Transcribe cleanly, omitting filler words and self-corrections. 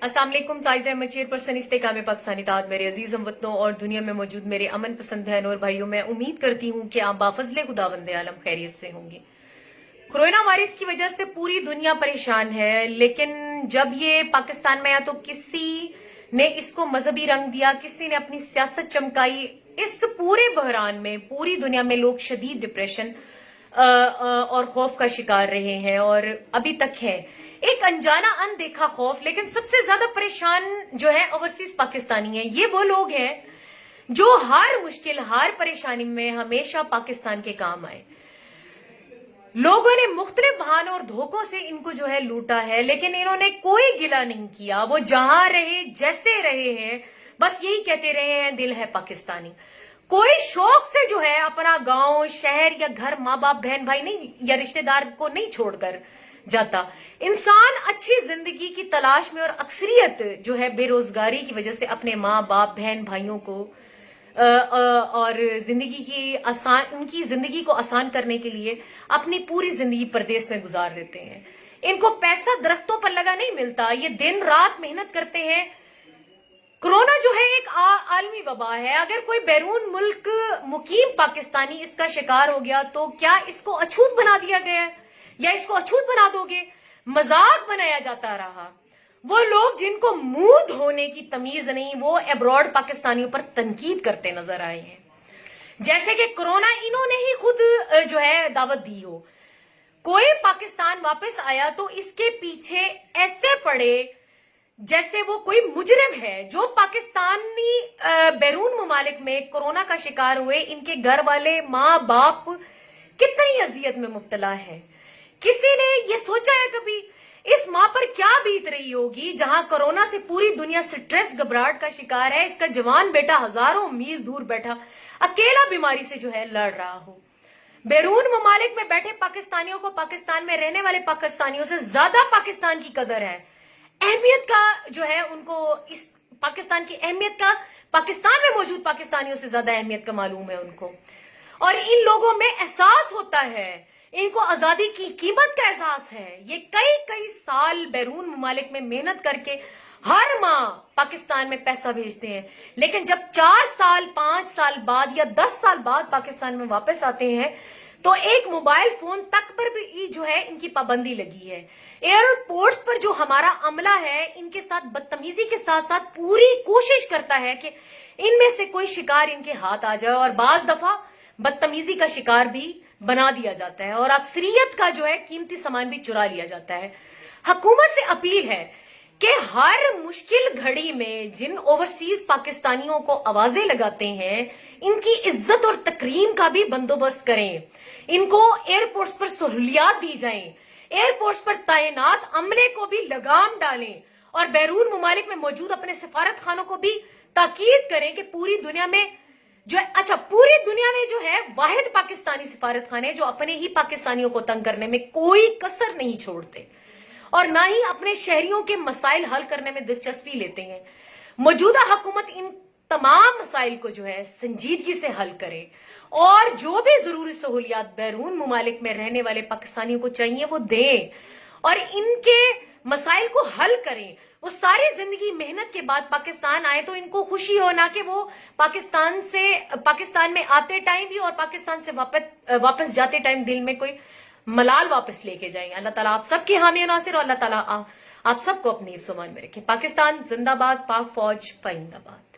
अस्सलाम वालेकुम। साजिद अहमद चेयरपर्सन इस्तेकाम पाकिस्तानी ताद मेरे अजीज हमवतनों और दुनिया में मौजूद मेरे अमन पसंद बहन और भाइयों, मैं उम्मीद करती हूँ कि आप बाफजले खुदावंद आलम खैरियत से होंगे। कोरोना वायरस की वजह से पूरी दुनिया परेशान है, लेकिन जब ये पाकिस्तान में आया तो किसी ने इसको मजहबी रंग दिया, किसी ने अपनी सियासत चमकाई। इस पूरे बहरान में पूरी दुनिया में लोग शदीद डिप्रेशन और खौफ का शिकार रहे हैं और अभी तक है। एक अनजाना अनदेखा खौफ। लेकिन सबसे ज्यादा परेशान जो है ओवरसीज पाकिस्तानी है। ये वो लोग हैं जो हर मुश्किल हर परेशानी में हमेशा पाकिस्तान के काम आए। लोगों ने मुख्तलिफ बहानों और धोखों से इनको जो है लूटा है, लेकिन इन्होंने कोई गिला नहीं किया। वो जहां रहे जैसे रहे हैं, बस यही कहते रहे हैं, दिल है पाकिस्तानी। कोई शौक से जो है अपना गांव शहर या घर माँ बाप बहन भाई नहीं या रिश्तेदार को नहीं छोड़कर जाता। इंसान अच्छी जिंदगी की तलाश में और अक्सरियत जो है बेरोजगारी की वजह से अपने माँ बाप बहन भाइयों को और जिंदगी की उनकी जिंदगी को आसान करने के लिए अपनी पूरी जिंदगी परदेश में गुजार देते हैं। इनको पैसा दरख्तों पर लगा नहीं मिलता, ये दिन रात मेहनत करते हैं। कोरोना जो है एक आलमी वबा है। अगर कोई बैरून मुल्क मुकीम पाकिस्तानी इसका शिकार हो गया तो क्या इसको अछूत बना दिया गया या इसको अछूत बना दोगे? मजाक बनाया जाता रहा। वो लोग जिनको मुंह धोने की तमीज नहीं, वो अब्रॉड पाकिस्तानियों पर तनकीद करते नजर आए हैं, जैसे कि कोरोना इन्होंने ही खुद जो है दावत दी हो। कोई पाकिस्तान वापस आया तो इसके पीछे ऐसे पड़े जैसे वो कोई मुजरिम है। जो पाकिस्तानी बैरून ममालिक में कोरोना का शिकार हुए, इनके घर वाले माँ बाप कितनी अजियत में मुब्तला है। किसी ने ये सोचा है कभी इस माँ पर क्या बीत रही होगी जहां कोरोना से पूरी दुनिया स्ट्रेस घबराहट का शिकार है? इसका जवान बेटा हजारों मील दूर बैठा अकेला बीमारी से जो है लड़ रहा हो। बैरून ममालिक में बैठे पाकिस्तानियों को पाकिस्तान में रहने वाले पाकिस्तानियों से ज्यादा पाकिस्तान की कदर है, अहमियत का जो है उनको इस पाकिस्तान की अहमियत का, पाकिस्तान में मौजूद पाकिस्तानियों से ज्यादा अहमियत का मालूम है उनको। और इन लोगों में एहसास होता है, इनको आजादी की कीमत का एहसास है। ये कई कई साल बैरून ममालिक में मेहनत करके हर माह पाकिस्तान में पैसा भेजते हैं, लेकिन जब 4 साल 5 साल बाद या 10 साल बाद पाकिस्तान में वापस आते हैं तो एक मोबाइल फोन तक पर भी जो है इनकी पाबंदी लगी है। एयरपोर्ट्स पर जो हमारा अमला है, इनके साथ बदतमीजी के साथ साथ पूरी कोशिश करता है कि इनमें से कोई शिकार इनके हाथ आ जाए, और बाज दफा बदतमीजी का शिकार भी बना दिया जाता है और अक्सरियत का जो है कीमती सामान भी चुरा लिया जाता है। हुकूमत से अपील है कि हर मुश्किल घड़ी में जिन ओवरसीज पाकिस्तानियों को आवाजें लगाते हैं, इनकी इज्जत और तकरीम का भी बंदोबस्त करें। इनको एयरपोर्ट्स पर सहूलियात दी जाएं, एयरपोर्ट्स पर तैनात अमले को भी लगाम डालें और बैरून ममालिक में मौजूद अपने सफारत खानों को भी ताकीद करें कि पूरी दुनिया में जो है पूरी दुनिया में जो है वाहिद पाकिस्तानी सफारत खाने जो अपने ही पाकिस्तानियों को तंग करने में कोई कसर नहीं छोड़ते और ना ही अपने शहरियों के मसाइल हल करने में दिलचस्पी लेते हैं। मौजूदा हुकूमत इन तमाम मसाइल को जो है संजीदगी से हल करे और जो भी जरूरी सहूलियात बैरून ममालिक में रहने वाले पाकिस्तानियों को चाहिए वो दें और इनके मसाइल को हल करें। वो सारी जिंदगी मेहनत के बाद पाकिस्तान आए तो इनको खुशी हो, ना कि वो पाकिस्तान में आते टाइम भी और पाकिस्तान से वापस जाते टाइम दिल में कोई मलाल वापस लेके जाएं। अल्लाह ताला आप सबके हामी नासिर और अल्लाह ताला आप सबको अपनी सुमान में रखे। पाकिस्तान जिंदाबाद, पाक फौज पाइंदाबाद।